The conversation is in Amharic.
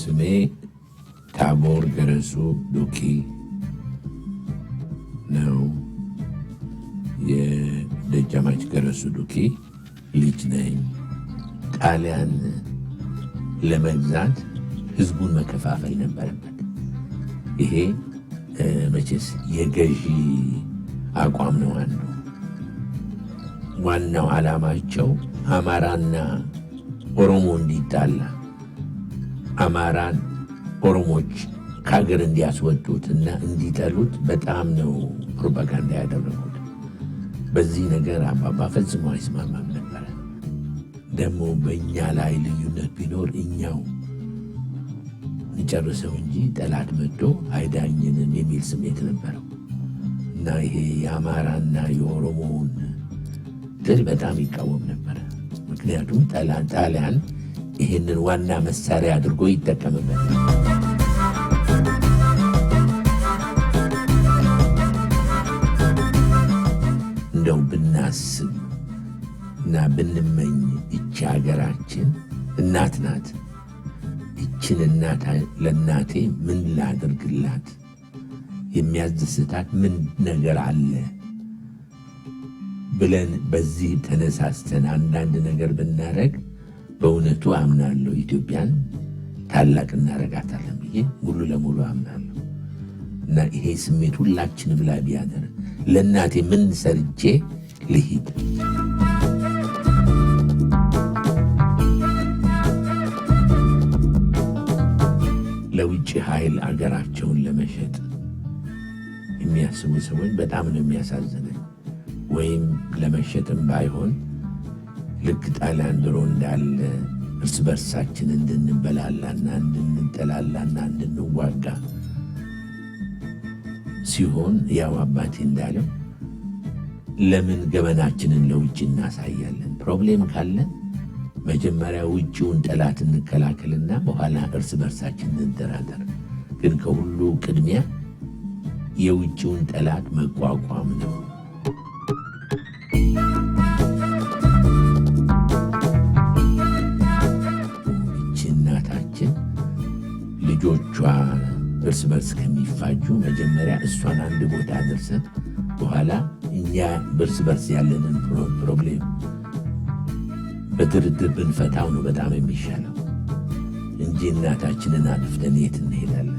ስሜ ታቦር ገረሱ ዱኪ ነው። የደጃማች ገረሱ ዱኪ ልጅ ነኝ። ጣሊያን ለመግዛት ህዝቡን መከፋፈል ነበረበት። ይሄ መቼስ የገዢ አቋም ነው። አንዱ ዋናው ዓላማቸው አማራና ኦሮሞ እንዲጣላ፣ አማራን ኦሮሞች ከሀገር እንዲያስወጡትና እንዲጠሉት በጣም ነው ፕሮፓጋንዳ ያደረጉት። በዚህ ነገር አባባ ፈጽሞ አይስማማም ነበረ። ደግሞ በእኛ ላይ ልዩነት ቢኖር እኛው እንጨርሰው እንጂ ጠላት መጥቶ አይዳኝንም የሚል ስሜት ነበረው እና ይሄ የአማራና የኦሮሞውን ትል በጣም ይቃወም ነበረ። ምክንያቱም ጣሊያን ይህንን ዋና መሳሪያ አድርጎ ይጠቀምበት። እንደው ብናስብ እና ብንመኝ ይቺ ሀገራችን እናት ናት። ይችን እናት ለእናቴ ምን ላድርግላት? የሚያስደስታት ምን ነገር አለ ብለን በዚህ ተነሳስተን አንዳንድ ነገር ብናረግ በእውነቱ አምናለሁ ኢትዮጵያን ታላቅ እናረጋታለን ብዬ ሙሉ ለሙሉ አምናለሁ። እና ይሄ ስሜት ሁላችንም ላይ ቢያደር ለእናቴ ምን ሰርቼ ልሂድ? ለውጭ ኃይል አገራቸውን ለመሸጥ የሚያስቡ ሰዎች በጣም ነው የሚያሳዝነኝ። ወይም ለመሸጥም ባይሆን ልክ ጣሊያን ድሮ እንዳለ እርስ በርሳችን እንድንበላላና እንድንጠላላና እንድንዋጋ ሲሆን ያው አባቴ እንዳለው ለምን ገበናችንን ለውጭ እናሳያለን? ፕሮብሌም ካለን መጀመሪያ ውጭውን ጠላት እንከላከልና በኋላ እርስ በርሳችን እንደራደር። ግን ከሁሉ ቅድሚያ የውጭውን ጠላት መቋቋም ነው። ይቺ እናታችን ልጆቿ እርስ በርስ ከሚፋጁ መጀመሪያ እሷን አንድ ቦታ አድርሰን በኋላ እኛ እርስ በርስ ያለንን ፕሮብሌም በድርድር ብንፈታው ነው በጣም የሚሻለው እንጂ እናታችንን አጥፍተን የት እንሄዳለን?